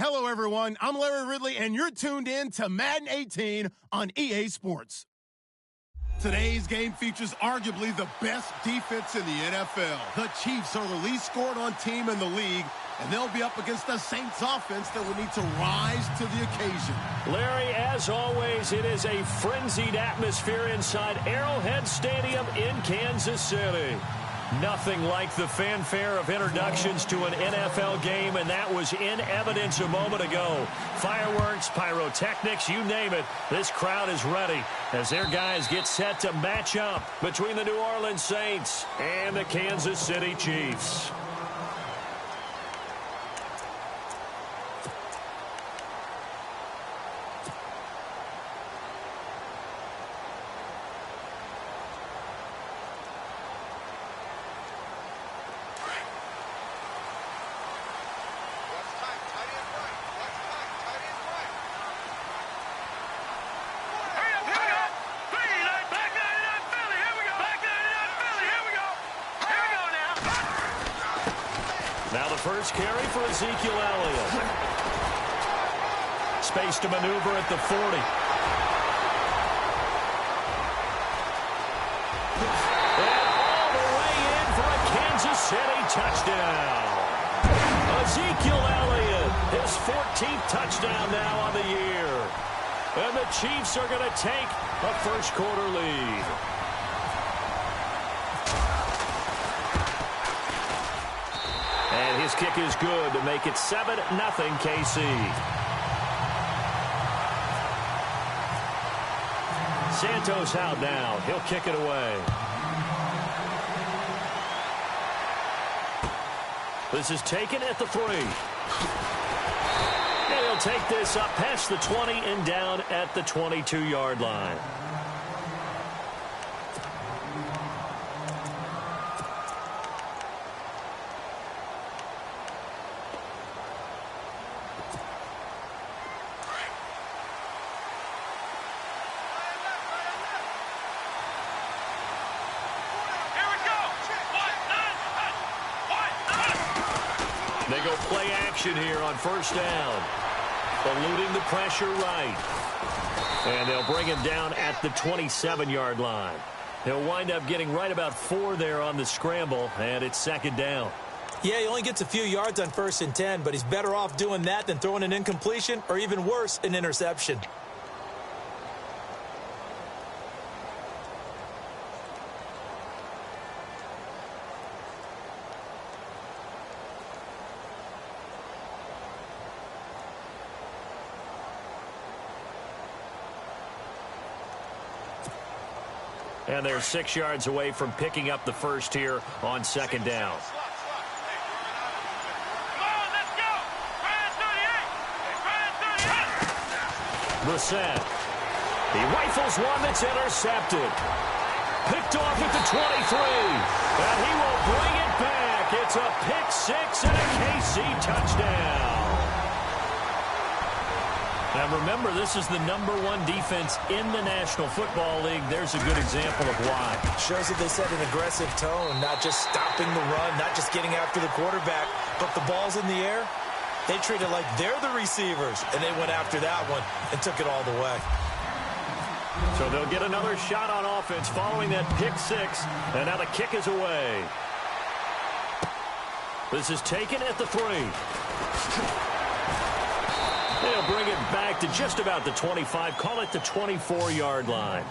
Hello, everyone. I'm Larry Ridley, and you're tuned in to Madden 18 on EA Sports. Today's game features arguably the best defense in the NFL. The Chiefs are the least scored-on team in the league, and they'll be up against the Saints offense that will need to rise to the occasion. Larry, as always, it is a frenzied atmosphere inside Arrowhead Stadium in Kansas City. Nothing like the fanfare of introductions to an NFL game, and that was in evidence a moment ago. Fireworks, pyrotechnics, you name it. This crowd is ready as their guys get set to match up between the New Orleans Saints and the Kansas City Chiefs. Now the first carry for Ezekiel Elliott. Space to maneuver at the 40. And all the way in for a Kansas City touchdown. Ezekiel Elliott, his 14th touchdown now on the year. And the Chiefs are going to take a first-quarter lead. And his kick is good to make it 7-0 KC. Santos out now. He'll kick it away. This is taken at the 3. And he'll take this up past the 20 and down at the 22-yard line. They go play action here on first down. Eluding the pressure right. And they'll bring him down at the 27-yard line. He'll wind up getting right about 4 there on the scramble, and it's second down. Yeah, he only gets a few yards on 1st and 10, but he's better off doing that than throwing an incompletion or even worse, an interception. And they're 6 yards away from picking up the first here on second down. Brissett. He rifles one that's intercepted. Picked off at the 23. And he will bring it back. It's a pick 6 and a KC touchdown. Now remember, this is the #1 defense in the National Football League. There's a good example of why. Shows that they set an aggressive tone, not just stopping the run, not just getting after the quarterback, but the ball's in the air. They treat it like they're the receivers, and they went after that one and took it all the way. So they'll get another shot on offense following that pick 6, and now the kick is away. This is taken at the 3. They'll bring it back to just about the 25, call it the 24-yard line.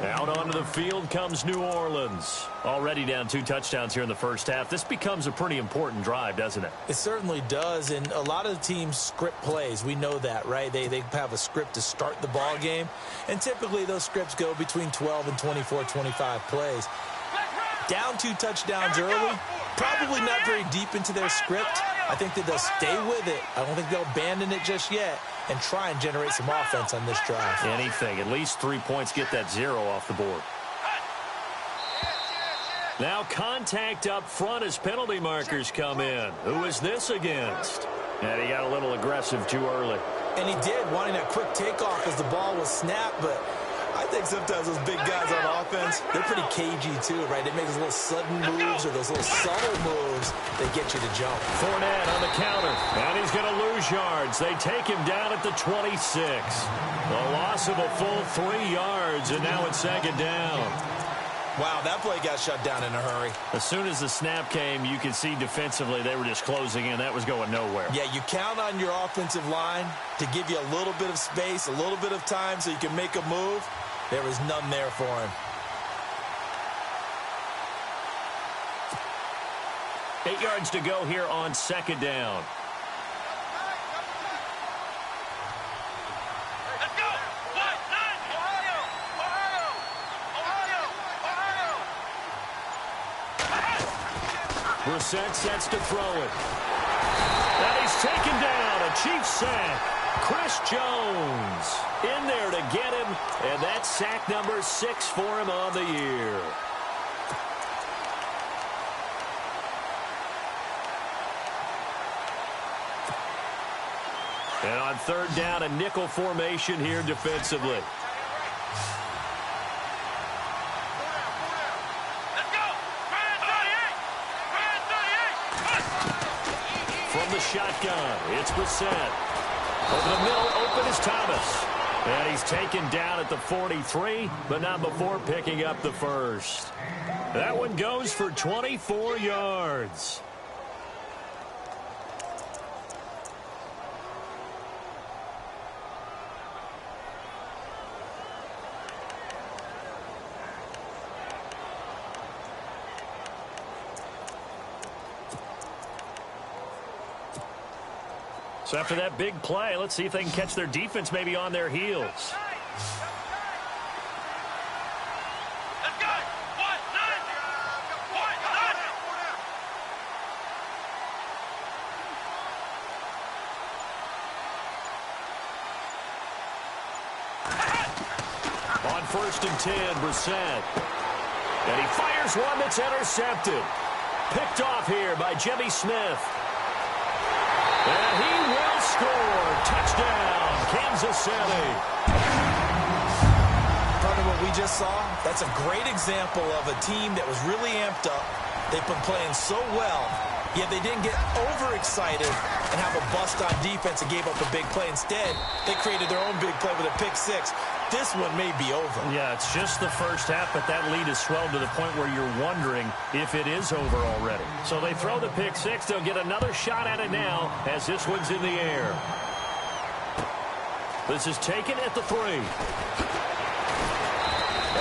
Out onto the field comes New Orleans. Already down 2 touchdowns here in the first half. This becomes a pretty important drive, doesn't it? It certainly does, and a lot of the teams script plays. We know that, right? They have a script to start the ball game, and typically those scripts go between 12 and 24, 25 plays. Down 2 touchdowns early, probably not very deep into their script. I think that they'll stay with it. I don't think they'll abandon it just yet and try and generate some offense on this drive. Anything. At least 3 points, get that 0 off the board. Now contact up front as penalty markers come in. Who is this against? And he got a little aggressive too early. And he did, wanting that quick takeoff as the ball was snapped, but I think sometimes those big guys on offense, they're pretty cagey too, right? They make those little sudden moves or those little subtle moves that get you to jump. Fournette on the counter, and he's going to lose lose yards. They take him down at the 26. A loss of a full 3 yards, and now it's second down. Wow, that play got shut down in a hurry. As soon as the snap came, you could see defensively they were just closing in. That was going nowhere. Yeah, you count on your offensive line to give you a little bit of space, a little bit of time so you can make a move. There was none there for him. 8 yards to go here on second down. Brissett sets to throw it. And he's taken down. A Chiefs sack. Chris Jones in there to get him. And that's sack number 6 for him on the year. And on third down, a nickel formation here defensively. From the shotgun, it's Brissett. Over the middle, open is Thomas. And he's taken down at the 43, but not before picking up the first. That one goes for 24 yards. So after that big play, let's see if they can catch their defense maybe on their heels. On 1st and 10, Brissett. And he fires one that's intercepted. Picked off here by Jimmy Smith. And he will score. Touchdown, Kansas City. Part of what we just saw, that's a great example of a team that was really amped up. They've been playing so well, yet they didn't get overexcited and have a bust on defense and gave up a big play. Instead, they created their own big play with a pick 6. This one may be over. Yeah, it's just the first half, but that lead has swelled to the point where you're wondering if it is over already. So they throw the pick 6. They'll get another shot at it now as this one's in the air. This is taken at the 3.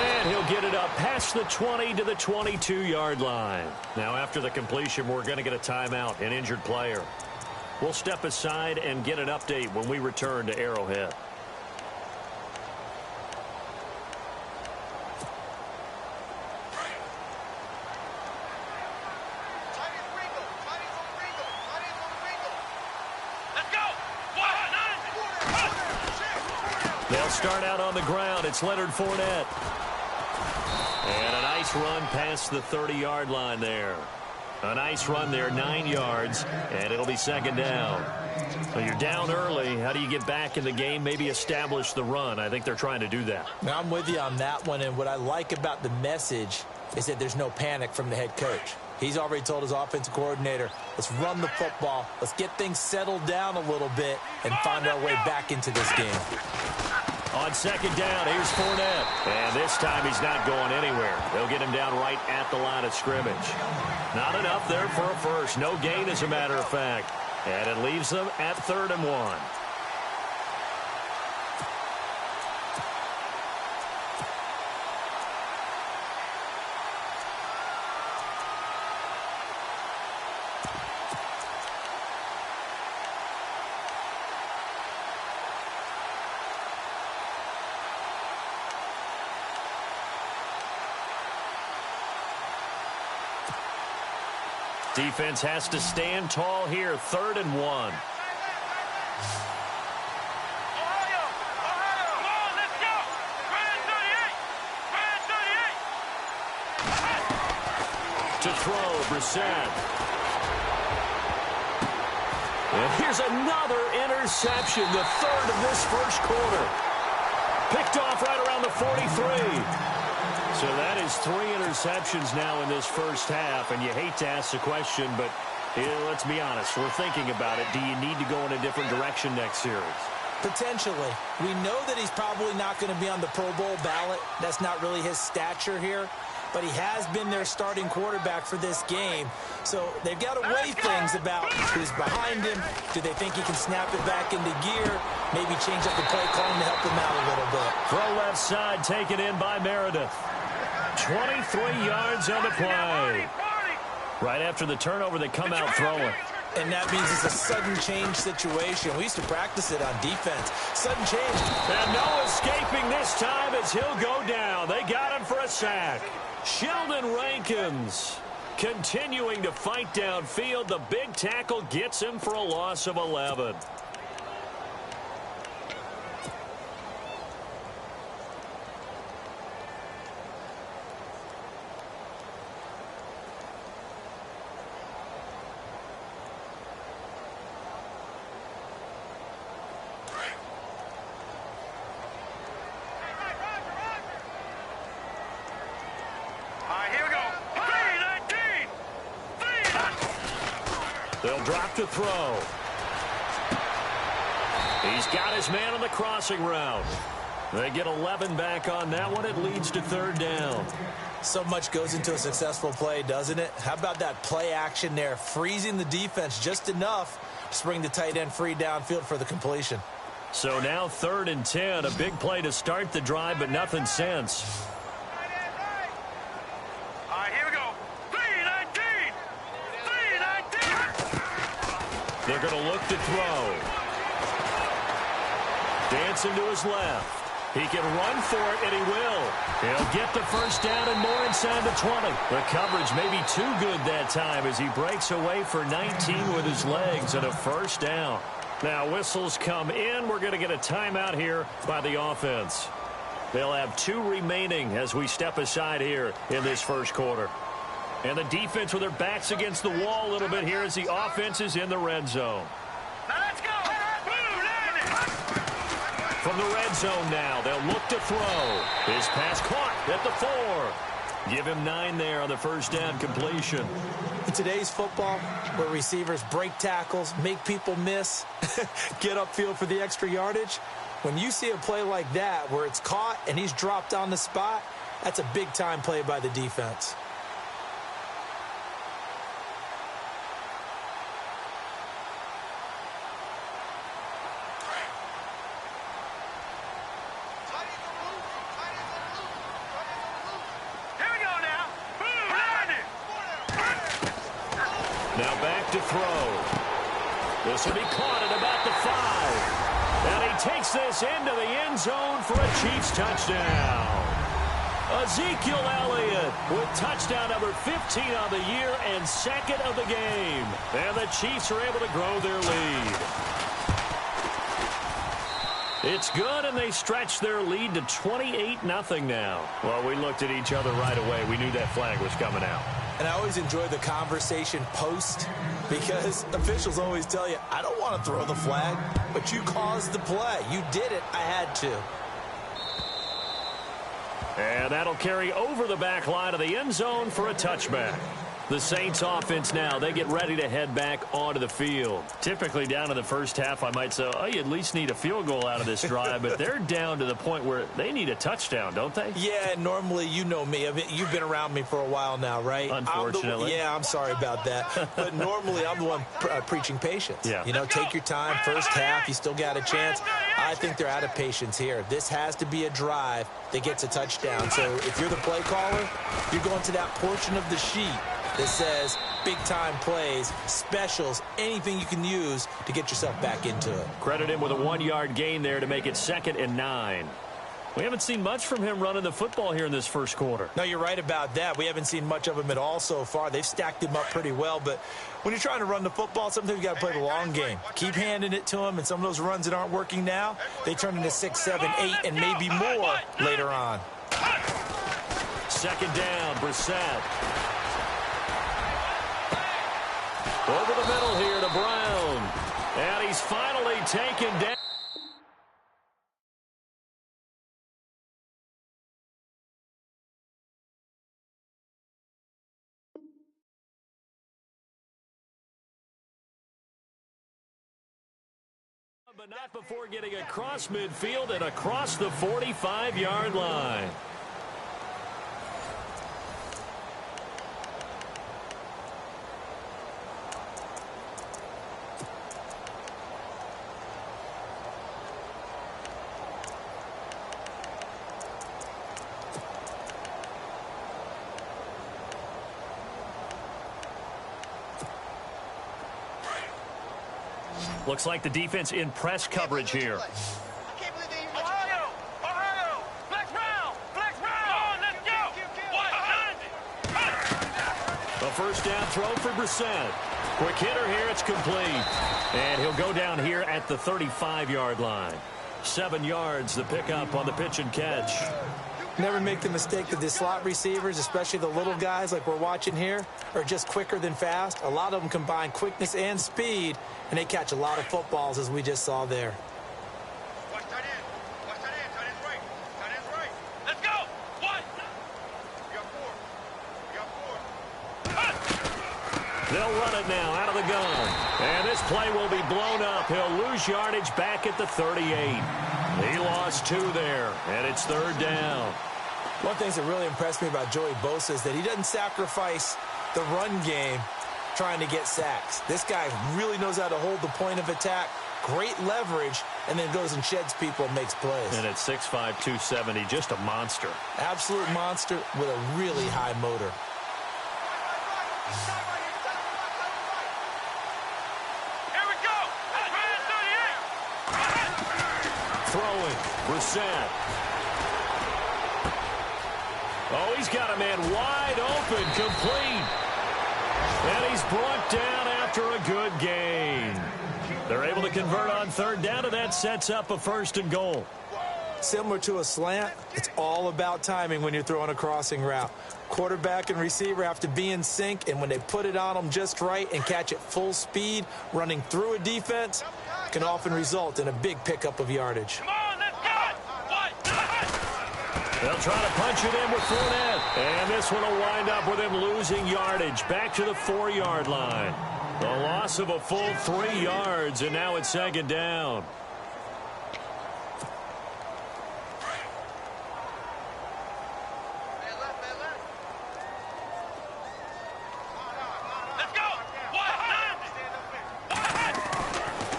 And he'll get it up past the 20 to the 22-yard line. Now, after the completion, we're going to get a timeout, an injured player. We'll step aside and get an update when we return to Arrowhead. They'll start out on the ground. It's Leonard Fournette. And a nice run past the 30-yard line there. A nice run there, 9 yards, and it'll be second down. So you're down early. How do you get back in the game, maybe establish the run? I think they're trying to do that. Now, I'm with you on that one, and what I like about the message is that there's no panic from the head coach. He's already told his offensive coordinator, let's run the football, let's get things settled down a little bit and find our way back into this game. On second down, here's Fournette. And this time he's not going anywhere. They'll get him down right at the line of scrimmage. Not enough there for a first. No gain, as a matter of fact. And it leaves them at 3rd and 1. Defense has to stand tall here. 3rd and 1. To throw, Brissett. And here's another interception, the 3rd of this first quarter. Picked off right around the 43. So that is 3 interceptions now in this first half, and you hate to ask the question, but Let's be honest. We're thinking about it. Do you need to go in a different direction next series? Potentially. We know that he's probably not going to be on the Pro Bowl ballot. That's not really his stature here. But he has been their starting quarterback for this game. So they've got to weigh things about who's behind him. Do they think he can snap it back into gear? Maybe change up the play calling to help him out a little bit. Throw left side taken in by Meredith. 23 yards on the play. Right after the turnover, they come out throwing. And that means it's a sudden change situation. We used to practice it on defense. Sudden change. And no escaping this time as he'll go down. They got him for a sack. Sheldon Rankins continuing to fight downfield. The big tackle gets him for a loss of 11. They'll drop to throw. He's got his man on the crossing route. They get 11 back on that one. It leads to third down. So much goes into a successful play, doesn't it? How about that play action there? Freezing the defense just enough to bring the tight end free downfield for the completion. So now 3rd and 10. A big play to start the drive, but nothing since. They're going to look to throw. Dancing to his left. He can run for it, and he will. He'll get the first down and more inside the 20. The coverage may be too good that time as he breaks away for 19 with his legs and a first down. Now whistles come in. We're going to get a timeout here by the offense. They'll have 2 remaining as we step aside here in this first quarter. And the defense with their backs against the wall a little bit here as the offense is in the red zone. Now let's go. From the red zone now, they'll look to throw. His pass caught at the 4. Give him 9 there on the first down completion. In today's football, where receivers break tackles, make people miss, get upfield for the extra yardage, when you see a play like that where it's caught and he's dropped on the spot, that's a big-time play by the defense. Now back to throw. This will be caught at about the 5. And he takes this into the end zone for a Chiefs touchdown. Ezekiel Elliott with touchdown number 15 on the year and 2nd of the game. And the Chiefs are able to grow their lead. It's good, and they stretch their lead to 28-0 now. Well, we looked at each other right away. We knew that flag was coming out. And I always enjoy the conversation post because officials always tell you, I don't want to throw the flag, but you caused the play. You did it. I had to. And that'll carry over the back line of the end zone for a touchback. The Saints offense now, they get ready to head back onto the field. Typically down in the first half, I might say, oh, you at least need a field goal out of this drive, but they're down to the point where they need a touchdown, don't they? Yeah, normally, you know me. I mean, you've been around me for a while now, right? Unfortunately. I'm sorry about that. But normally, I'm the one preaching patience. Yeah. You know, take your time. First half, you still got a chance. I think they're out of patience here. This has to be a drive that gets a touchdown. So if you're the play caller, you're going to that portion of the sheet that says big-time plays, specials, anything you can use to get yourself back into it. Credit him with a 1-yard gain there to make it 2nd and 9. We haven't seen much from him running the football here in this first quarter. No, you're right about that. We haven't seen much of him at all so far. They've stacked him up pretty well, but when you're trying to run the football, sometimes you got to play the long game. Keep handing it to him, and some of those runs that aren't working now, they turn into 6, 7, 8, and maybe more later on. 2nd down, Brissett. Over the middle here to Brown. And he's finally taken down. But not before getting across midfield and across the 45-yard line. Looks like the defense in press coverage here. A first down throw for Brissett. Quick hitter here, it's complete. And he'll go down here at the 35-yard line. 7 yards, the pickup on the pitch and catch. Never make the mistake that the slot receivers, especially the little guys like we're watching here, are just quicker than fast. A lot of them combine quickness and speed, and they catch a lot of footballs, as we just saw there. Watch tight end. Watch tight end. Tight end's right. Tight end's right. Let's go. What? We got 4. We got 4. They'll run it now out of the gun. And this play will be blown up. He'll lose yardage back at the 38. He lost 2 there, and it's 3rd down. One of the things that really impressed me about Joey Bosa is that he doesn't sacrifice the run game trying to get sacks. This guy really knows how to hold the point of attack, great leverage, and then goes and sheds people and makes plays. And at 6'5", 270, just a monster. Absolute monster with a really high motor. Here we go. Throwing, Brissett. Oh, he's got a man wide open, complete. And he's brought down after a good gain. They're able to convert on 3rd down, and that sets up a 1st and goal. Similar to a slant, it's all about timing when you're throwing a crossing route. Quarterback and receiver have to be in sync, and when they put it on them just right and catch it full speed, running through a defense, can often result in a big pickup of yardage. Come on, let's go. They'll try to punch it in with Fournette. And this one will wind up with him losing yardage back to the 4-yard line. The loss of a full 3 yards, and now it's 2nd down.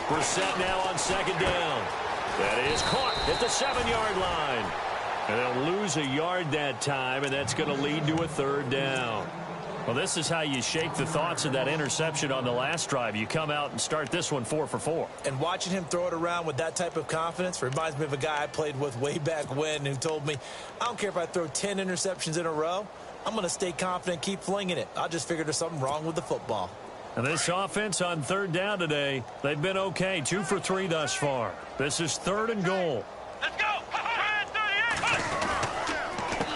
Brissett now on 2nd down. That is caught at the 7-yard line. And they'll lose a yard that time, and that's going to lead to a 3rd down. Well, this is how you shake the thoughts of that interception on the last drive. You come out and start this one 4 for 4. And watching him throw it around with that type of confidence reminds me of a guy I played with way back when who told me, I don't care if I throw 10 interceptions in a row. I'm going to stay confident, keep flinging it. I just figured there's something wrong with the football. And this offense on 3rd down today, they've been okay, 2 for 3 thus far. This is 3rd and goal. Let's go.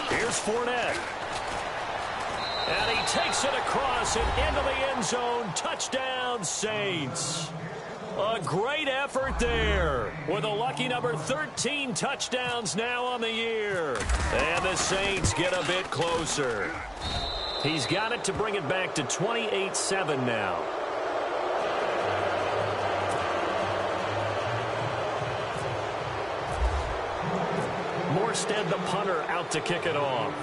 Here's Fournette. And he takes it across and into the end zone. Touchdown, Saints. A great effort there with a lucky number 13 touchdowns now on the year. And the Saints get a bit closer. He's got it to bring it back to 28-7 now. Morstead, the punter, out to kick it off.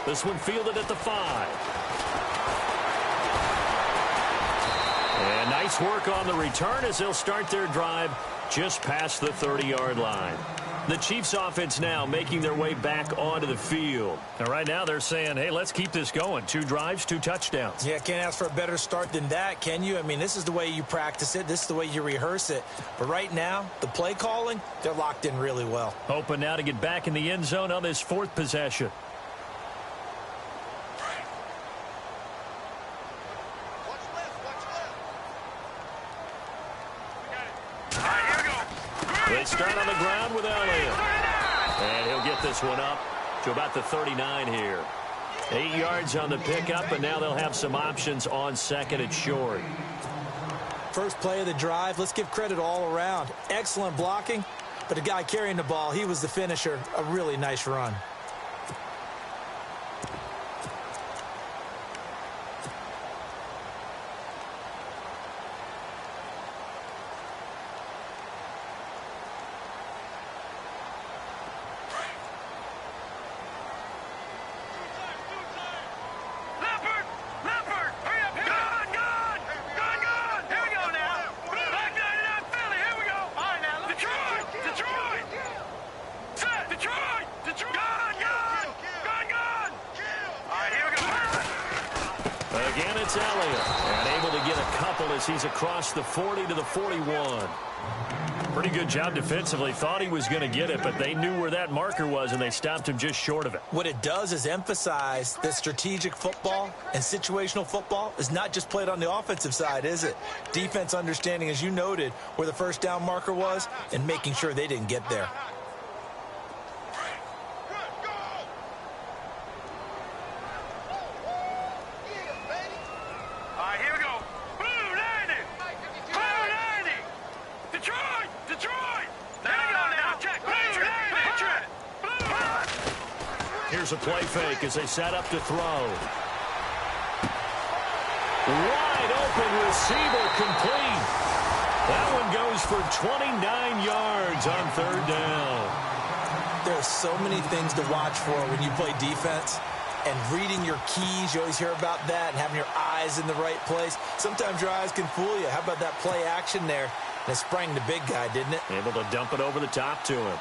This one fielded at the 5. And nice work on the return as they'll start their drive just past the 30-yard line. The Chiefs offense now making their way back onto the field. And right now they're saying, hey, let's keep this going. 2 drives, 2 touchdowns. Yeah, can't ask for a better start than that, can you? I mean, this is the way you practice it. This is the way you rehearse it. But right now, the play calling, they're locked in really well. Hoping now to get back in the end zone on this 4th possession. They start on the ground with Elliott. And he'll get this one up to about the 39 here. 8 yards on the pickup, and now they'll have some options on 2nd and short. First play of the drive, let's give credit all around. Excellent blocking, but the guy carrying the ball, he was the finisher. A really nice run. it's Elliott. And able to get a couple as he's across the 40 to the 41. Pretty good job defensively. Thought he was going to get it, but they knew where that marker was, and they stopped him just short of it. What it does is emphasize that strategic football and situational football is not just played on the offensive side, is it? Defense understanding, as you noted, where the first down marker was and making sure they didn't get there. Here's a play fake as they set up to throw. Wide open receiver complete. That one goes for 29 yards on third down. There are so many things to watch for when you play defense. And reading your keys, you always hear about that, and having your eyes in the right place. Sometimes your eyes can fool you. How about that play action there? And it sprang the big guy, didn't it? Able to dump it over the top to him.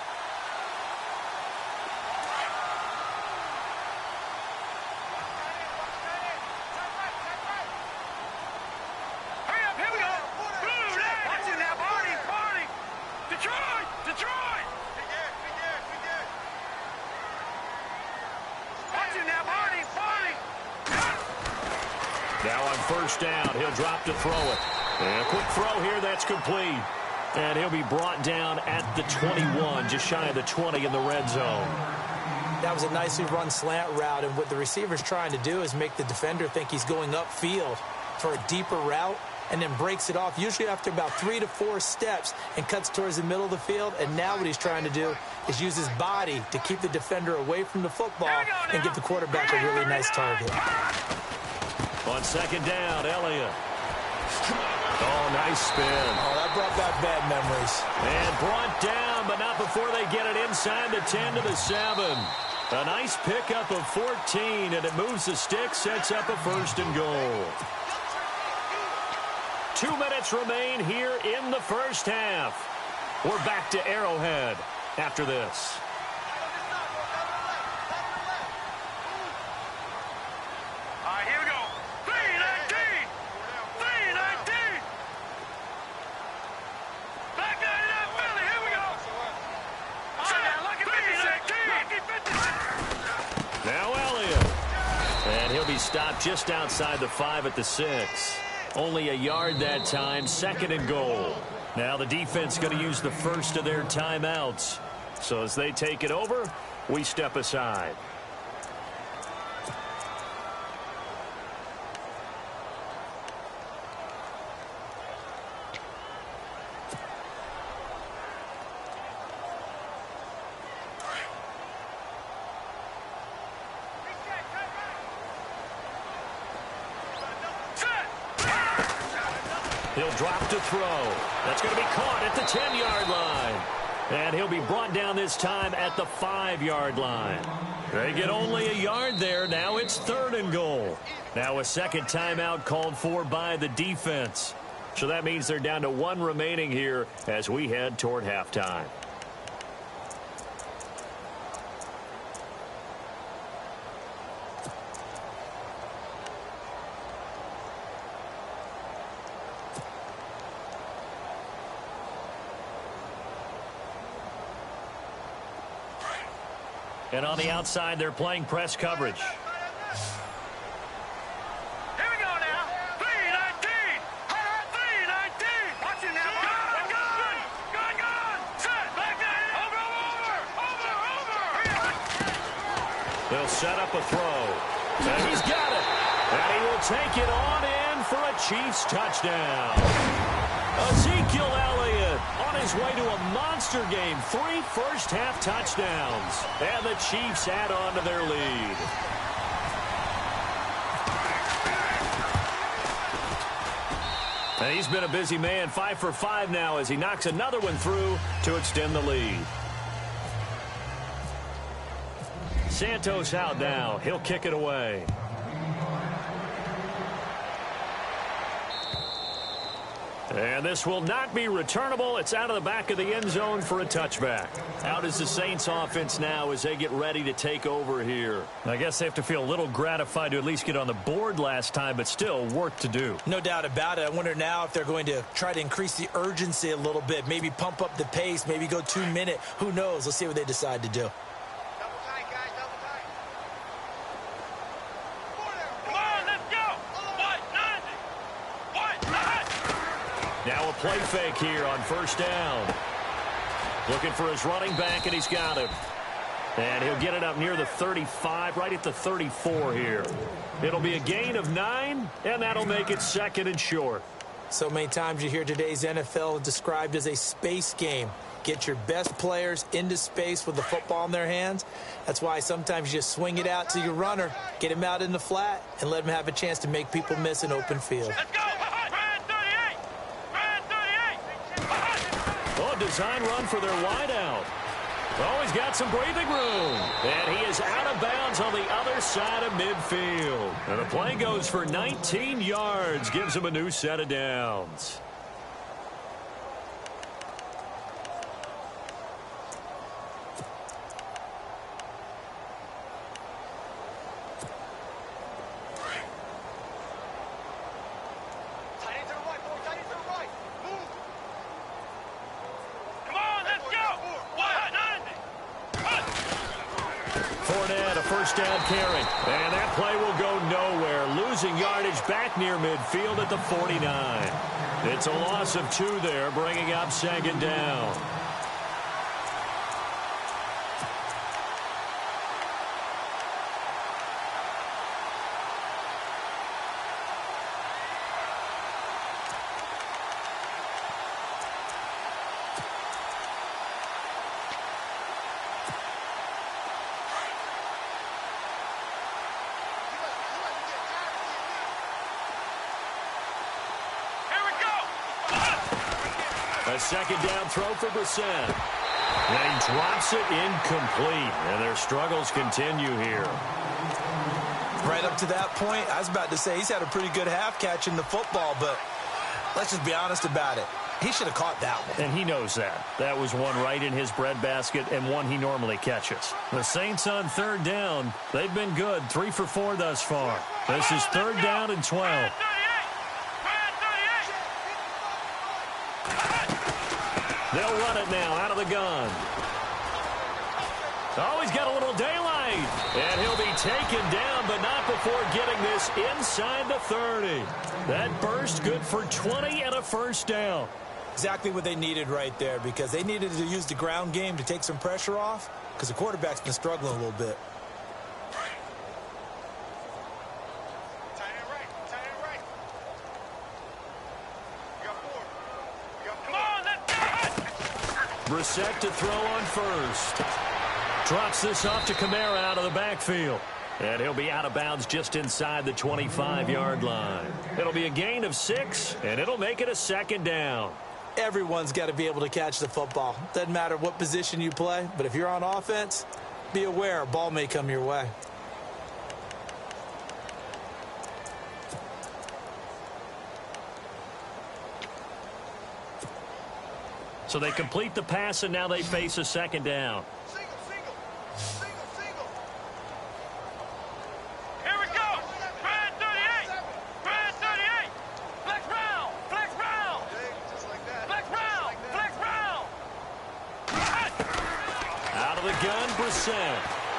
Now on first down, he'll drop to throw it. And a quick throw here, that's complete. And he'll be brought down at the 21, just shy of the 20 in the red zone. That was a nicely run slant route, and what the receiver's trying to do is make the defender think he's going upfield for a deeper route, and then breaks it off, usually after about 3 to 4 steps, and cuts towards the middle of the field. And now what he's trying to do is use his body to keep the defender away from the football and give the quarterback a really nice target. On second down, Elliott. Oh, nice spin. Oh, that brought back bad memories. And brought down, but not before they get it inside the 10 to the 7. A nice pickup of 14, and it moves the stick, sets up a first and goal. 2 minutes remain here in the first half. We're back to Arrowhead after this. Here we go. 319. 319. Back out of that Philly. Here we go. Now Elliott. And he'll be stopped just outside the 5 at the 6. Only a yard that time, second and goal. Now the defense going to use the first of their timeouts. So as they take it over, we step aside. He'll drop to throw. That's going to be caught at the 10-yard line. And he'll be brought down this time at the 5-yard line. They get only a yard there. Now it's third and goal. Now a second timeout called for by the defense. So that means they're down to 1 remaining here as we head toward halftime. And on the outside, they're playing press coverage. Here we go now. 319. 319. Watch it now. Gone. Set. Back there. Over. They'll set up a throw. And he's got it. And he will take it on in for a Chiefs touchdown. Ezekiel Elliott on his way to a monster game. 3 first-half touchdowns. And the Chiefs add on to their lead. And he's been a busy man. 5 for 5 now as he knocks another one through to extend the lead. Santos out now. He'll kick it away. And this will not be returnable. It's out of the back of the end zone for a touchback. How does the Saints offense now as they get ready to take over here? I guess they have to feel a little gratified to at least get on the board last time, but still work to do. No doubt about it. I wonder now if they're going to try to increase the urgency a little bit, maybe pump up the pace, maybe go 2 minute. Who knows? Let's see what they decide to do. Double tight, guys, double tight. Come on, let's go. What? 90. What? Now a play fake here on first down. Looking for his running back, and he's got him. And he'll get it up near the 35, right at the 34 here. It'll be a gain of 9, and that'll make it 2nd and short. So many times you hear today's NFL described as a space game. Get your best players into space with the football in their hands. That's why sometimes you just swing it out to your runner, get him out in the flat, and let him have a chance to make people miss an open field. Let's go. Brand 38. Brand 38. Oh, design run for their wideout. Oh, he's got some breathing room. And he is out of bounds on the other side of midfield. And the play goes for 19 yards, gives him a new set of downs. Tight end to the right, boy. Tight end to the right. Move. Come on, let's go. What? 90. Fournette, a first down carry. And that play will go nowhere. Losing yardage back near midfield at the 49. It's a loss of 2 there, bringing up 2nd down. A 2nd down throw for Brissett. And he drops it incomplete. And their struggles continue here. Right up to that point, I was about to say he's had a pretty good half catching the football, but let's just be honest about it. He should have caught that one. And he knows that. That was one right in his breadbasket and one he normally catches. The Saints on 3rd down. They've been good. 3 for 4 thus far. This is 3rd down and 12. They'll run it now out of the gun. Oh, he's got a little daylight. And he'll be taken down, but not before getting this inside the 30. That burst good for 20 and a first down. Exactly what they needed right there, because they needed to use the ground game to take some pressure off, because the quarterback's been struggling a little bit. Tight end right. Tight end right. We got 4. We got 4. Come on, let's go. Brissett to throw on first. Drops this off to Kamara out of the backfield. And he'll be out of bounds just inside the 25-yard line. It'll be a gain of 6, and it'll make it a 2nd down. Everyone's got to be able to catch the football. Doesn't matter what position you play, but if you're on offense, be aware a ball may come your way. So they complete the pass, and now they face a 2nd down. Single. Here we go. Brand 38. Brand 38. Flex round. Flex round. Just like that. Flex round. Flex round. Out of the gun, Brissett.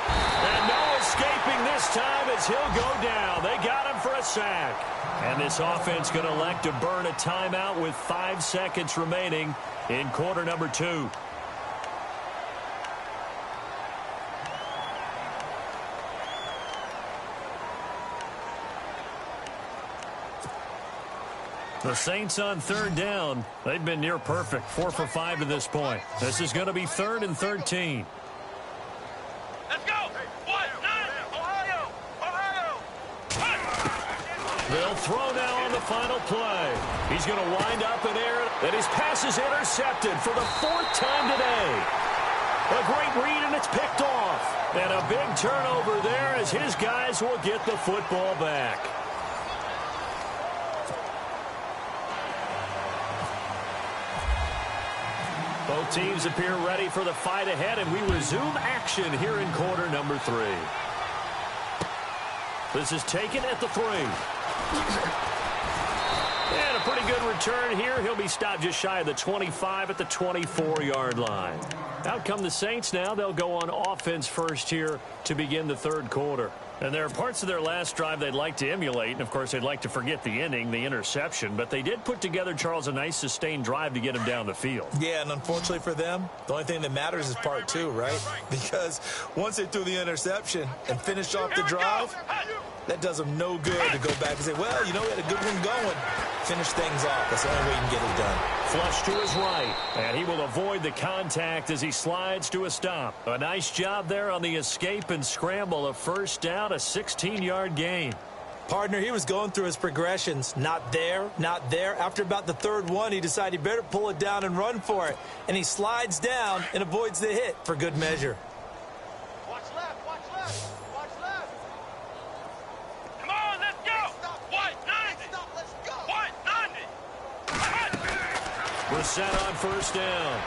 And no escaping this time as he'll go down. They got him for a sack. And this offense going to elect to burn a timeout with 5 seconds remaining in quarter number 2. The Saints on 3rd down. They've been near perfect. 4 for 5 to this point. This is going to be 3rd and 13. Let's go. What? Ohio. They'll throw now on the final play. He's going to wind up in air, and his pass is intercepted for the 4th time today. A great read, and it's picked off. And a big turnover there as his guys will get the football back. Both teams appear ready for the fight ahead, and we resume action here in quarter number 3. This is taken at the 3. And a pretty good return here. He'll be stopped just shy of the 25 at the 24-yard line. Out come the Saints now. They'll go on offense first here to begin the third quarter. And there are parts of their last drive they'd like to emulate. And, of course, they'd like to forget the inning, the interception. But they did put together, Charles, a nice sustained drive to get him down the field. Yeah, and unfortunately for them, the only thing that matters is part 2, right? Because once they threw the interception and finished off the drive, that does them no good to go back and say, well, you know, we had a good one going. Finish things off. That's the only way you can get it done. Flush to his right, and he will avoid the contact as he slides to a stop. A nice job there on the escape and scramble. A first down, a 16-yard gain. Partner, he was going through his progressions. Not there, not there. After about the third one, he decided he better pull it down and run for it. And he slides down and avoids the hit for good measure. Watch left, watch left, watch left. Come on, let's go. White 90. Stop, let's go. White 90. We're set on first down.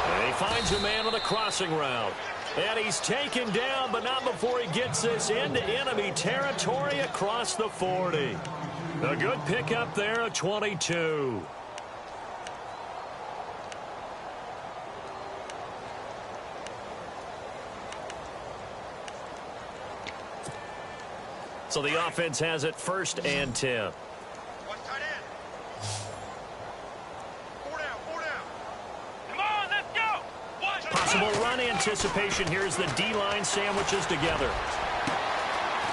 And he finds a man on the crossing route. And he's taken down, but not before he gets this into enemy territory across the 40. A good pickup there, a 22. So the offense has it first and 10. Watch tight end. 4 down, 4 down. Come on, let's go. Watch. Possible run anticipation. Here's the D-line sandwiches together.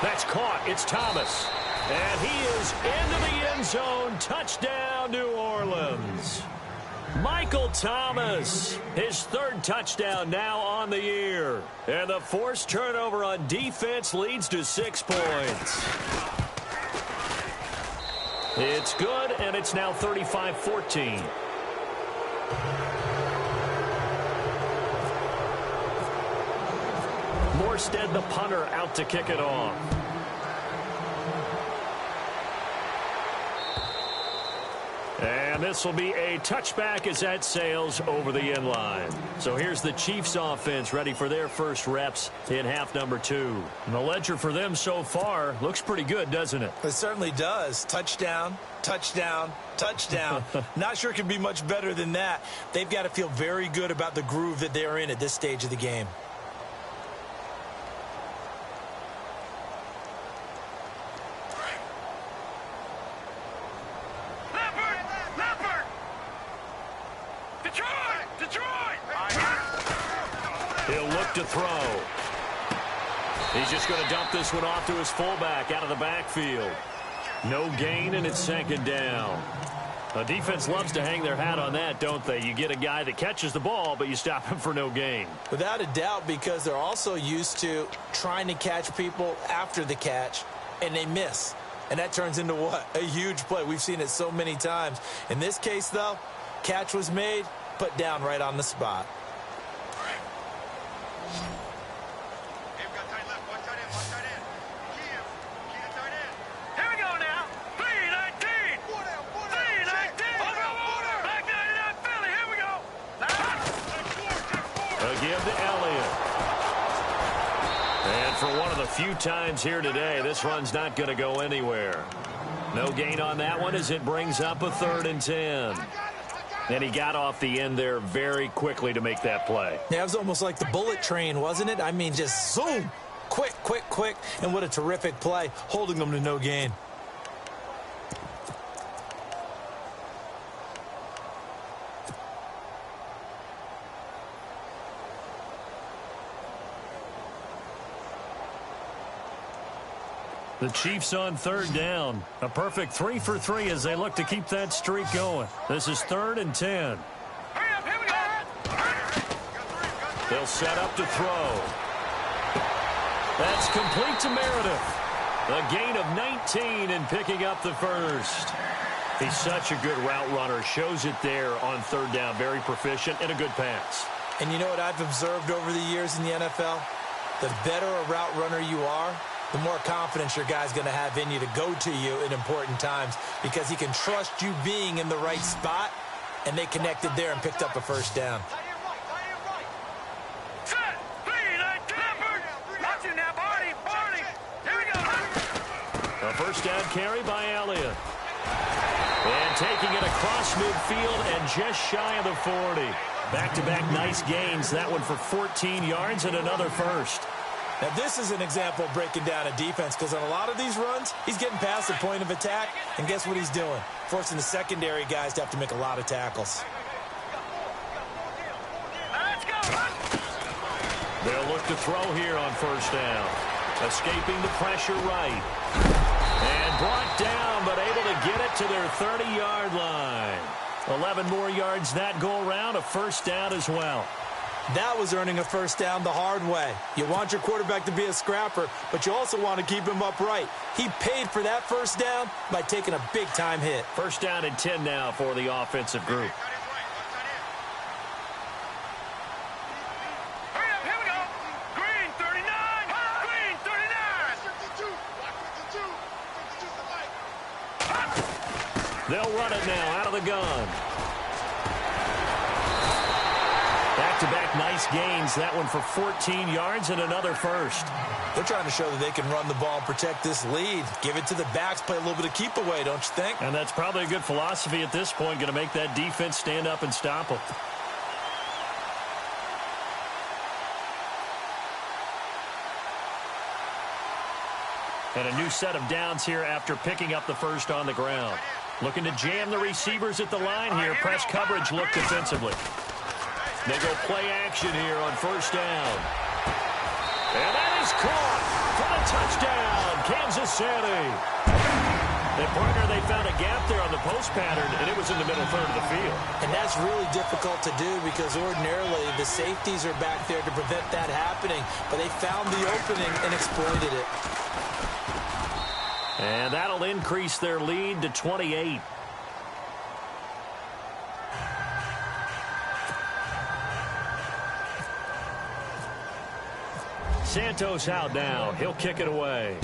That's caught. It's Thomas. And he is into the end zone. Touchdown, New Orleans. Michael Thomas, his third touchdown now on the year. And the forced turnover on defense leads to 6 points. It's good, and it's now 35-14. Morstead, the punter, out to kick it off. And this will be a touchback as that sails over the end line. So here's the Chiefs offense ready for their first reps in half number 2. And the ledger for them so far looks pretty good, doesn't it? It certainly does. Touchdown, touchdown, touchdown. Not sure it can be much better than that. They've got to feel very good about the groove that they're in at this stage of the game. He'll look to throw. He's just going to dump this one off to his fullback out of the backfield. No gain, and it's second down. The defense loves to hang their hat on that, don't they? You get a guy that catches the ball, but you stop him for no gain. Without a doubt, because they're also used to trying to catch people after the catch, and they miss. And that turns into what? A huge play. We've seen it so many times. In this case, though, catch was made, put down right on the spot. Few times here today, this run's not going to go anywhere. No gain on that one as it brings up a 3rd and 10. And he got off the end there very quickly to make that play. Yeah, it was almost like the bullet train, wasn't it? I mean, just zoom, quick, quick, quick, and what a terrific play, holding them to no gain. The Chiefs on 3rd down. A perfect 3 for 3 as they look to keep that streak going. This is 3rd and 10. They'll set up to throw. That's complete to Meredith. A gain of 19 and picking up the first. He's such a good route runner. Shows it there on 3rd down. Very proficient and a good pass. And you know what I've observed over the years in the NFL? The better a route runner you are, the more confidence your guy's going to have in you to go to you in important times because he can trust you being in the right spot And they connected there and picked up a first down. A first down carry by Elliott. And taking it across midfield and just shy of the 40. Back-to-back nice gains. That one for 14 yards and another first. Now, this is an example of breaking down a defense, because on a lot of these runs, he's getting past the point of attack, and guess what he's doing? Forcing the secondary guys to have to make a lot of tackles. They'll look to throw here on first down. Escaping the pressure right. And brought down, but able to get it to their 30-yard line. 11 more yards that go around, a first down as well. That was earning a first down the hard way. You want your quarterback to be a scrapper, but you also want to keep him upright. He paid for that first down by taking a big-time hit. First down and 10 now for the offensive group. Here we go. Green 39. Green 39. They'll run it now out of the gun. Back-to-back nice gains. That one for 14 yards and another first. They're trying to show that they can run the ball and protect this lead. Give it to the backs, play a little bit of keep away, don't you think? And that's probably a good philosophy at this point. Going to make that defense stand up and stop them. And a new set of downs here after picking up the first on the ground. Looking to jam the receivers at the line here. Press coverage look defensively. They go play action here on first down. And that is caught for the touchdown, Kansas City. And partner, they found a gap there on the post pattern, and it was in the middle third of the field. And that's really difficult to do, because ordinarily the safeties are back there to prevent that happening. But they found the opening and exploited it. And that'll increase their lead to 28. Santos out now. He'll kick it away.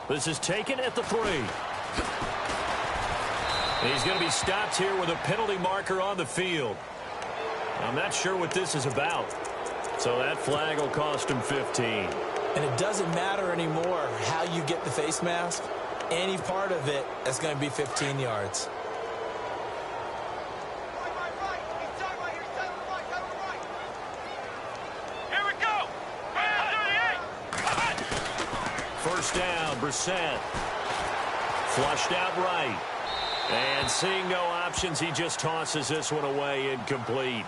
This is taken at the 3. And he's going to be stopped here with a penalty marker on the field. I'm not sure what this is about. So that flag will cost him 15. And it doesn't matter anymore how you get the face mask. Any part of it, that's going to be 15 yards. First down, Brissett. Flushed out right. And seeing no options, he just tosses this one away, incomplete.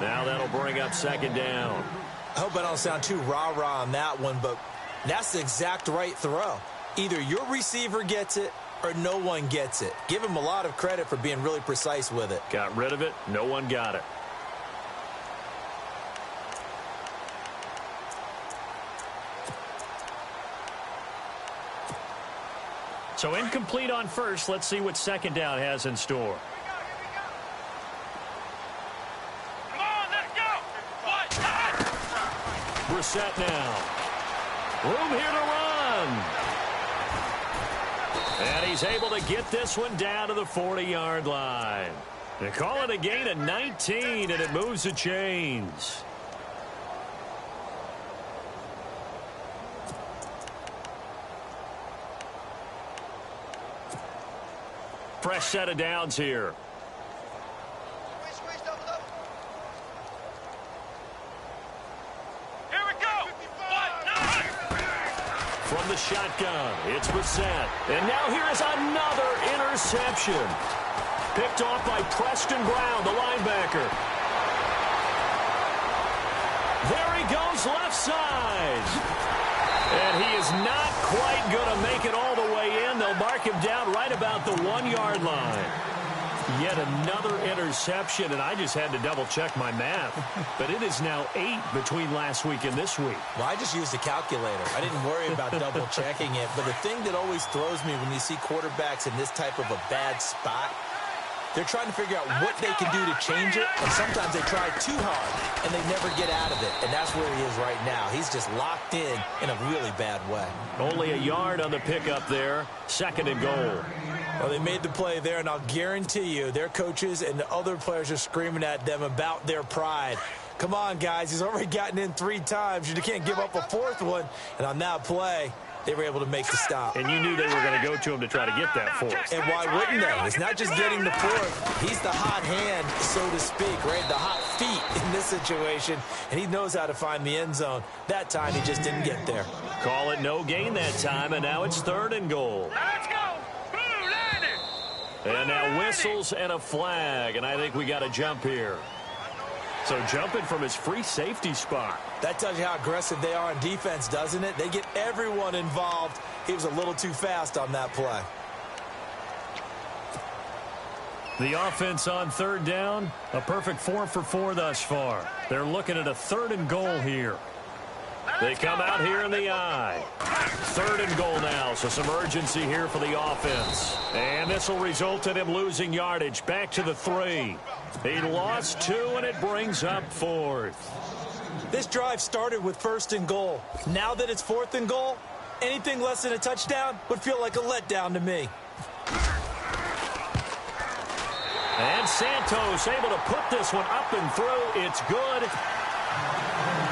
Now that'll bring up second down. I hope I don't sound too rah-rah on that one, but that's the exact right throw. Either your receiver gets it or no one gets it. Give him a lot of credit for being really precise with it. Got rid of it. No one got it. So incomplete on first. Let's see what second down has in store. Come on, let's go. Brissett now. Room here to run. And he's able to get this one down to the 40-yard line. They call it a gain of 19, and it moves the chains. Fresh set of downs here. Here we go. From the shotgun, it's Brissett. And now here is another interception. Picked off by Preston Brown, the linebacker. There he goes, left side. And he is not quite going to make it all the way in. They'll mark him down right about the 1-yard line. Yet another interception, and I just had to double-check my math. But it is now 8 between last week and this week. Well, I just used a calculator. I didn't worry about double-checking it. But the thing that always throws me when you see quarterbacks in this type of a bad spot They're trying to figure out what they can do to change it, and sometimes they try too hard, and they never get out of it. And that's where he is right now. He's just locked in a really bad way. Only a yard on the pickup there. 2nd and goal. Well, they made the play there, and I'll guarantee you their coaches and the other players are screaming at them about their pride. Come on, guys. He's already gotten in 3 times. You can't give up a 4th one. And on that play, they were able to make the stop. And you knew they were going to go to him to try to get that 4th. And why wouldn't they? It's not just getting the 4th. He's the hot hand, so to speak, right? The hot feet in this situation. And he knows how to find the end zone. That time, he just didn't get there. Call it no gain that time, and now it's 3rd and goal. Let's go. Blue landing. And now whistles and a flag, and I think we got a jump here. So jumping from his free safety spot. That tells you how aggressive they are on defense, doesn't it? They get everyone involved. He was a little too fast on that play. The offense on 3rd down, a perfect 4 for 4 thus far. They're looking at a 3rd and goal here. They come out here in the I. 3rd and goal now, so some urgency here for the offense. And this will result in him losing yardage. Back to the 3. He lost 2, and it brings up 4th. This drive started with 1st and goal. Now that it's 4th and goal, anything less than a touchdown would feel like a letdown to me. And Santos able to put this one up and through. It's good.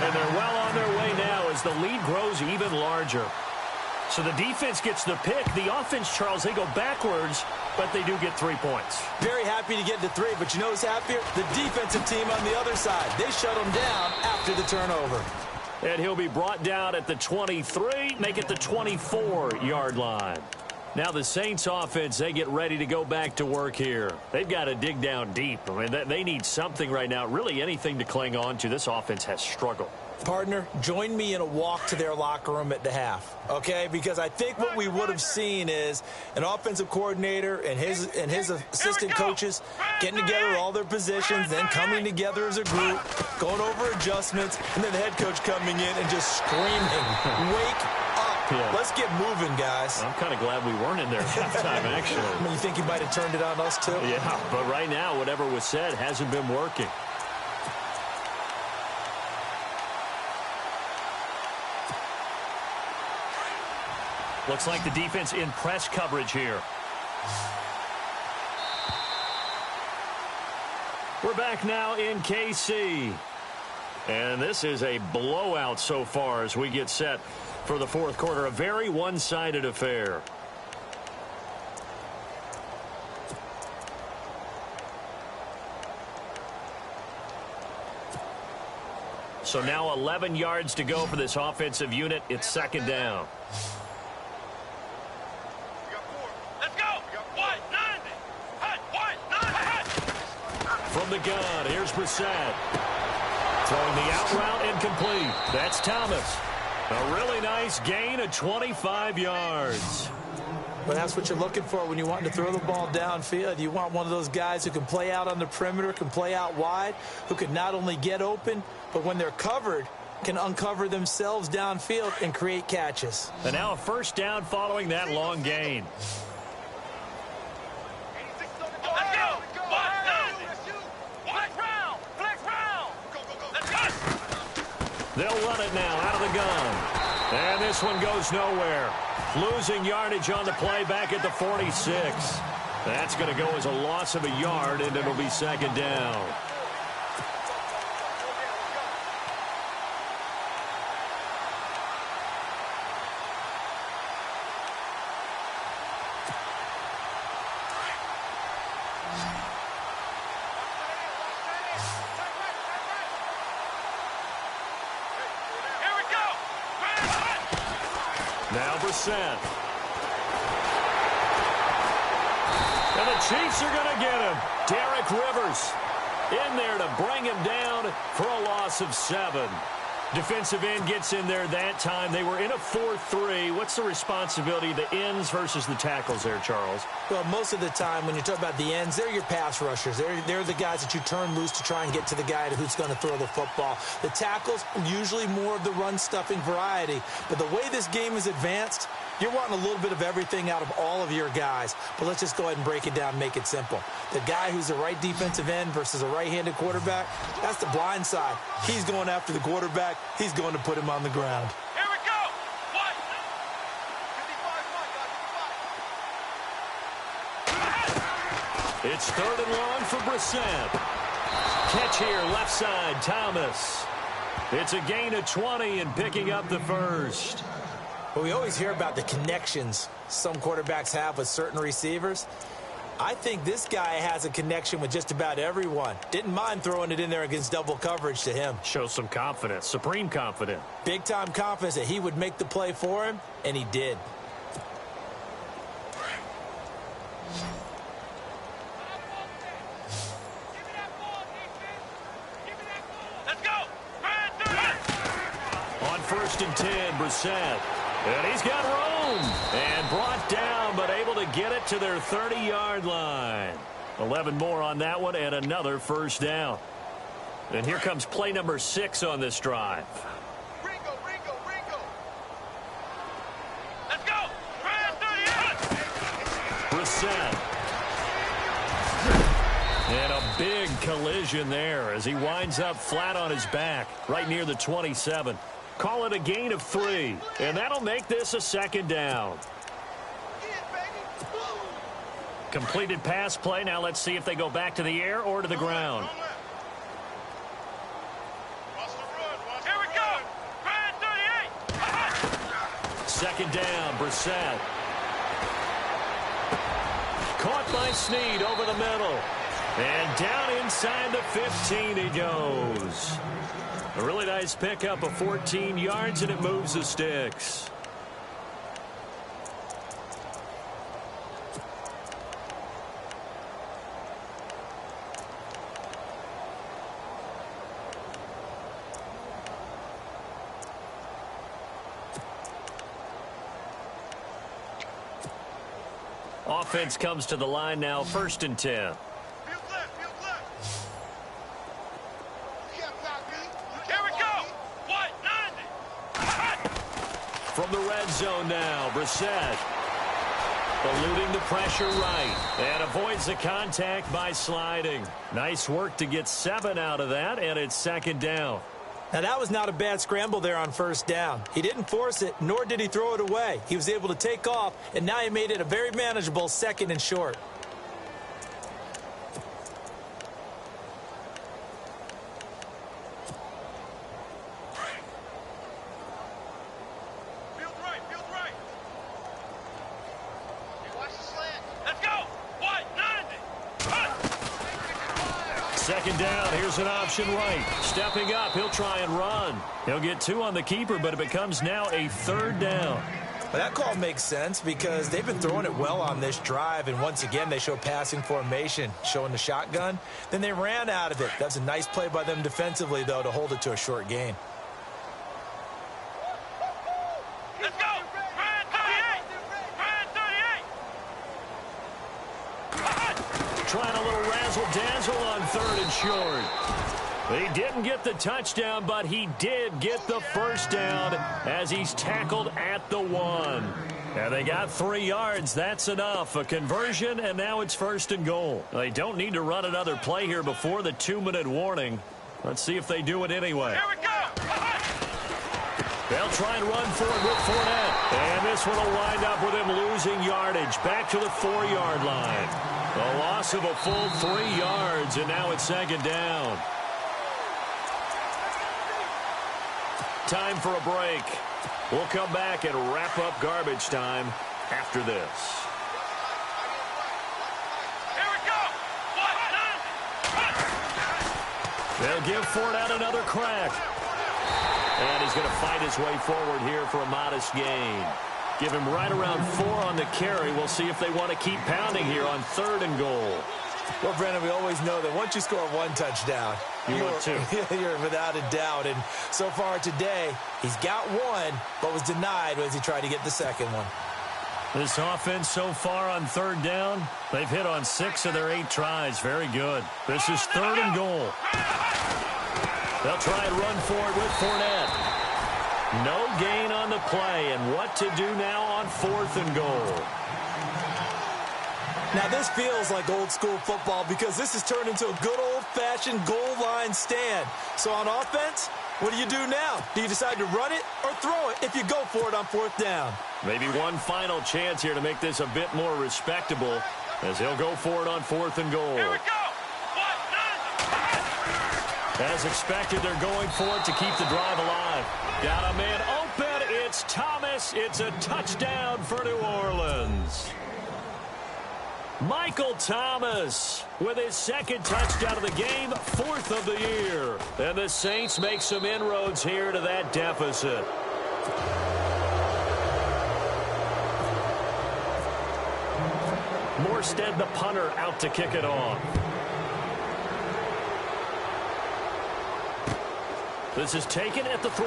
And they're well on their way now as the lead grows even larger. So the defense gets the pick. The offense, Charles, they go backwards, but they do get 3 points. Very happy to get to 3, but you know who's happier? The defensive team on the other side. They shut them down after the turnover. And he'll be brought down at the 23, make it the 24-yard line. Now the Saints offense, they get ready to go back to work here. They've got to dig down deep. I mean, they need something right now, really anything to cling on to. This offense has struggled. Partner, join me in a walk to their locker room at the half, okay? Because I think what we would have seen is an offensive coordinator and his assistant coaches getting together with all their positions, then coming together as a group, going over adjustments, and then the head coach coming in and just screaming, wake up. Yeah. Let's get moving, guys. I'm kind of glad we weren't in there at halftime, actually. I mean, you think he might have turned it on us, too? Yeah, but right now, whatever was said hasn't been working. Looks like the defense in press coverage here. We're back now in KC. And this is a blowout so far as we get set for the 4th quarter. A very one-sided affair. So now 11 yards to go for this offensive unit. It's 2nd down. From the gun, here's Brissett. Throwing the out route incomplete. That's Thomas. A really nice gain of 25 yards. But that's what you're looking for when you want to throw the ball downfield. You want one of those guys who can play out on the perimeter, can play out wide, who can not only get open, but when they're covered, can uncover themselves downfield and create catches. And now a 1st down following that long gain. They'll run it now out of the gun. And this one goes nowhere. Losing yardage on the play back at the 46. That's going to go as a loss of a yard, and it'll be 2nd down. Now Brissett. And the Chiefs are going to get him. Derek Rivers in there to bring him down for a loss of 7. Defensive end gets in there that time. They were in a 4-3. What's the responsibility of the ends versus the tackles there, Charles? Well, most of the time when you talk about the ends, they're your pass rushers. They're the guys that you turn loose to try and get to the guy who's going to throw the football. The tackles, usually more of the run-stuffing variety. But the way this game is advanced, you're wanting a little bit of everything out of all of your guys. But let's just go ahead and break it down and make it simple. The guy who's a right defensive end versus a right-handed quarterback, that's the blind side. He's going after the quarterback. He's going to put him on the ground. Here we go. What? 55-1, guys. It's 3rd and long for Brissett. Catch here, left side, Thomas. It's a gain of 20 and picking up the first. Well, we always hear about the connections some quarterbacks have with certain receivers. I think this guy has a connection with just about everyone. Didn't mind throwing it in there against double coverage to him. Shows some confidence, supreme confidence. Big-time confidence that he would make the play for him, and he did. Let's go. On 1st and 10, Brissett. And he's got room. And brought down, but able to get it to their 30-yard line. 11 more on that one, and another first down. And here comes play number 6 on this drive. Ringo. Let's go. Brissett. And a big collision there as he winds up flat on his back right near the 27. Call it a gain of 3, and that'll make this a 2nd down. Completed pass play. Now let's see if they go back to the air or to the ground. Here we go. 2nd down, Brissett. Caught by Snead over the middle. And down inside the 15 he goes. A really nice pickup of 14 yards, and it moves the sticks. Offense comes to the line now, 1st and 10. From the red zone now, Brissett eluding the pressure right and avoids the contact by sliding. Nice work to get 7 out of that, and it's 2nd down. Now, that was not a bad scramble there on 1st down. He didn't force it, nor did he throw it away. He was able to take off, and now he made it a very manageable 2nd and short. Second down, here's an option right. Stepping up, he'll try and run. He'll get 2 on the keeper, but it becomes now a 3rd down. Well, that call makes sense because they've been throwing it well on this drive, and once again they show passing formation, showing the shotgun. Then they ran out of it. That's a nice play by them defensively, though, to hold it to a short gain. Let's go. Brand 38. Brand 38. Trying a little razzle-dazzle on 3rd and short. He didn't get the touchdown, but he did get the first down as he's tackled at the 1. And they got 3 yards. That's enough. A conversion, and now it's 1st and goal. They don't need to run another play here before the 2-minute warning. Let's see if they do it anyway. Here we go. They'll try and run for it with Fournette. And this one will wind up with him losing yardage back to the 4-yard line. A loss of a full 3 yards, and now it's 2nd down. Time for a break. We'll come back and wrap up garbage time after this. Here we go. They'll give Fournette another crack. And he's going to fight his way forward here for a modest gain. Give him right around 4 on the carry. We'll see if they want to keep pounding here on 3rd and goal. Well, Brandon, we always know that once you score 1 touchdown, You would too. You're without a doubt. And so far today, he's got one, but was denied as he tried to get the second one. This offense so far on third down, they've hit on 6 of their 8 tries. Very good. This is 3rd and goal. They'll try and run for it with Fournette. No gain on the play, and what to do now on 4th and goal. Now, this feels like old-school football because this has turned into a good old-fashioned goal line stand. So on offense, what do you do now? Do you decide to run it or throw it if you go for it on 4th down? Maybe one final chance here to make this a bit more respectable as he'll go for it on 4th and goal. Here we go. As expected, they're going for it to keep the drive alive. Got a man open. It's Thomas. It's a touchdown for New Orleans. Michael Thomas with his 2nd touchdown of the game, 4th of the year. And the Saints make some inroads here to that deficit. Morstead, the punter, out to kick it off. This is taken at the 3.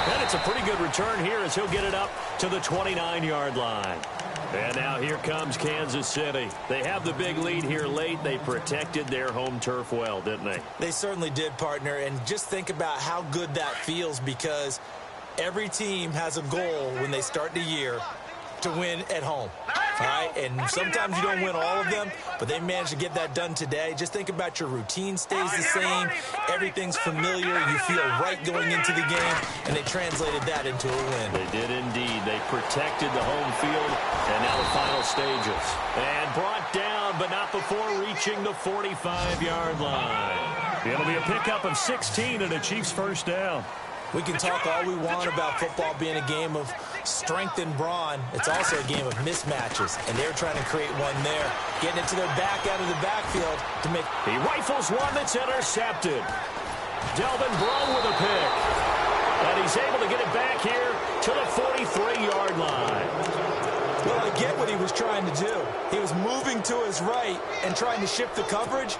And it's a pretty good return here as he'll get it up to the 29-yard line. And now here comes Kansas City. They have the big lead here late. They protected their home turf well, didn't they? They certainly did, partner. And just think about how good that feels because every team has a goal when they start the year to win at home. All right, and sometimes you don't win all of them, but they managed to get that done today. Just think about your routine stays the same. Everything's familiar. You feel right going into the game, and they translated that into a win. They did indeed. They protected the home field, and now the final stages. And brought down, but not before reaching the 45-yard line. It'll be a pickup of 16 and a Chiefs first down. We can talk all we want about football being a game of strength and brawn. It's also a game of mismatches, and they're trying to create one there, getting it to their back out of the backfield to make. He rifles one that's intercepted. Delvin Breaux with a pick. And he's able to get it back here to the 43-yard line. Well, I get what he was trying to do. He was moving to his right and trying to shift the coverage,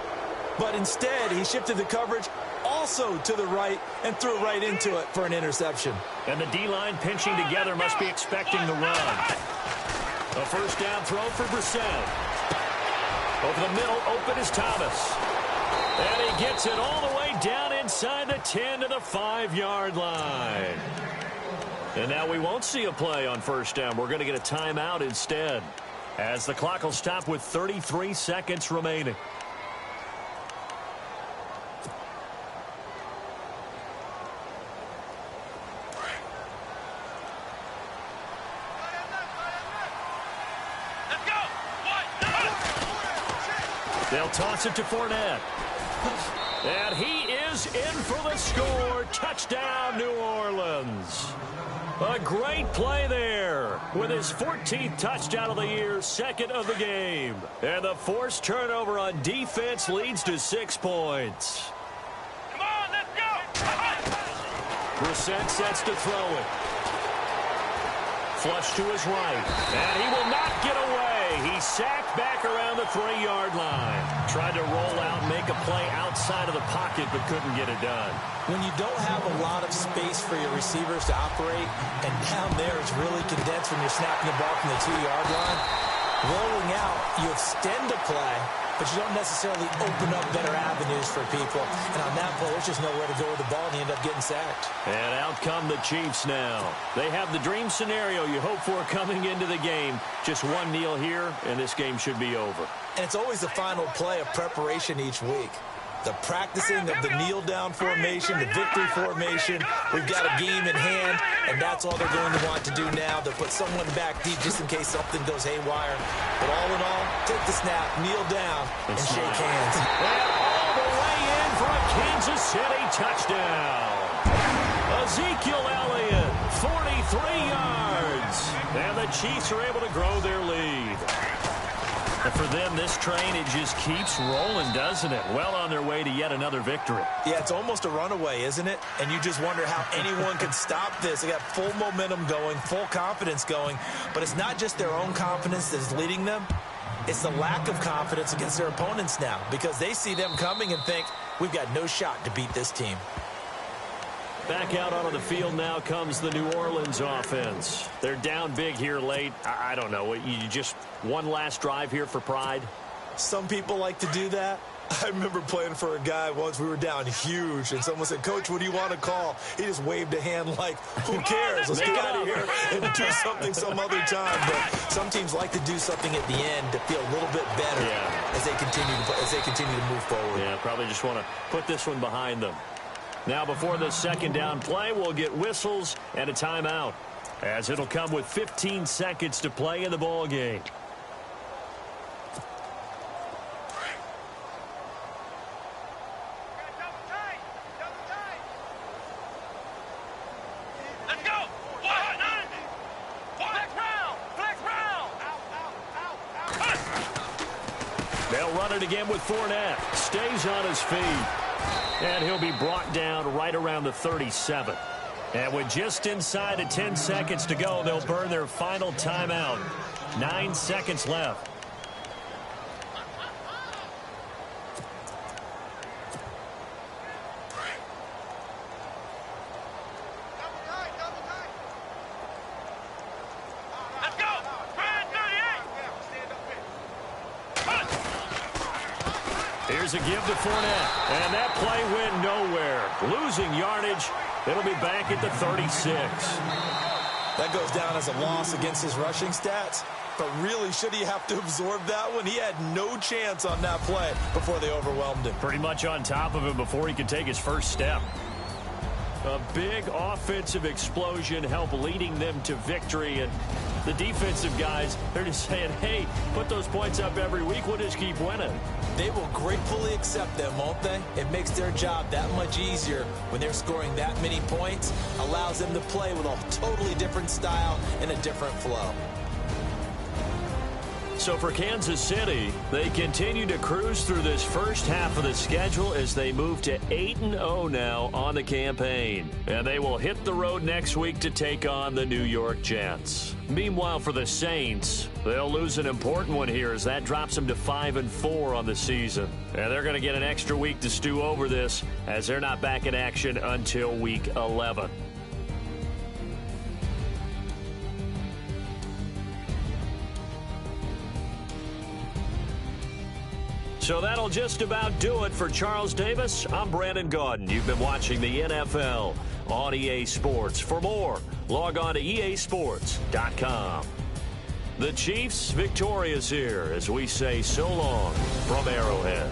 but instead he shifted the coverage also to the right and threw right into it for an interception. And the D-line pinching together must be expecting the run. A first down throw for Brissett. Over the middle, open is Thomas. And he gets it all the way down inside the 10 to the 5-yard line. And now we won't see a play on first down. We're going to get a timeout instead, as the clock will stop with 33 seconds remaining. They'll toss it to Fournette. And he is in for the score. Touchdown, New Orleans. A great play there with his 14th touchdown of the year, 2nd of the game. And the forced turnover on defense leads to 6 points. Come on, let's go. Brissett sets to throw it. Flush to his right. And he will not get away. He's sacked back around the 3-yard line. Tried to roll out and make a play outside of the pocket, but couldn't get it done. When you don't have a lot of space for your receivers to operate, and down there it's really condensed when you're snapping the ball from the 2-yard line, rolling out, you extend the play, but you don't necessarily open up better avenues for people. And on that play, there's just nowhere to go with the ball, and you end up getting sacked. And out come the Chiefs now. They have the dream scenario you hope for coming into the game. Just one kneel here, and this game should be over. And it's always the final play of preparation each week. The practicing of the kneel-down formation, the victory formation. We've got a game in hand, and that's all they're going to want to do now, to put someone back deep just in case something goes haywire. But all in all, take the snap, kneel down, and shake hands. And all the way in for a Kansas City touchdown. Ezekiel Elliott, 43 yards. And the Chiefs are able to grow their lead. And for them, this train, it just keeps rolling, doesn't it? Well on their way to yet another victory. Yeah, it's almost a runaway, isn't it? And you just wonder how anyone can stop this. They got full momentum going, full confidence going. But it's not just their own confidence that is leading them. It's the lack of confidence against their opponents now because they see them coming and think, we've got no shot to beat this team. Back out onto the field now comes the New Orleans offense. They're down big here late. I don't know. You just one last drive here for pride? Some people like to do that. I remember playing for a guy once. We were down huge, and someone said, Coach, what do you want to call? He just waved a hand like, who cares? Let's get out of here and do something some other time. But some teams like to do something at the end to feel a little bit better as they continue to move forward. Yeah, probably just want to put this one behind them. Now before the second down play, we'll get whistles and a timeout, as it'll come with 15 seconds to play in the ball game. They'll run it again with Fournette. Stays on his feet. And he'll be brought down right around the 37. And with just inside of 10 seconds to go, they'll burn their final timeout. 9 seconds left. Here's a give to Fournette, and that play went nowhere. Losing yardage, it'll be back at the 36. That goes down as a loss against his rushing stats, but really, should he have to absorb that one? He had no chance on that play before they overwhelmed him. Pretty much on top of him before he could take his first step. A big offensive explosion helped leading them to victory, and the defensive guys, they're just saying, hey, put those points up every week, we'll just keep winning. They will gratefully accept them, won't they? It makes their job that much easier when they're scoring that many points, allows them to play with a totally different style and a different flow. So for Kansas City, they continue to cruise through this first half of the schedule as they move to 8-0 now on the campaign. And they will hit the road next week to take on the New York Jets. Meanwhile, for the Saints, they'll lose an important one here as that drops them to 5-4 on the season. And they're going to get an extra week to stew over this as they're not back in action until week 11. So that'll just about do it for Charles Davis. I'm Brandon Gaudin. You've been watching the NFL on EA Sports. For more, log on to easports.com. The Chiefs victorious here as we say so long from Arrowhead.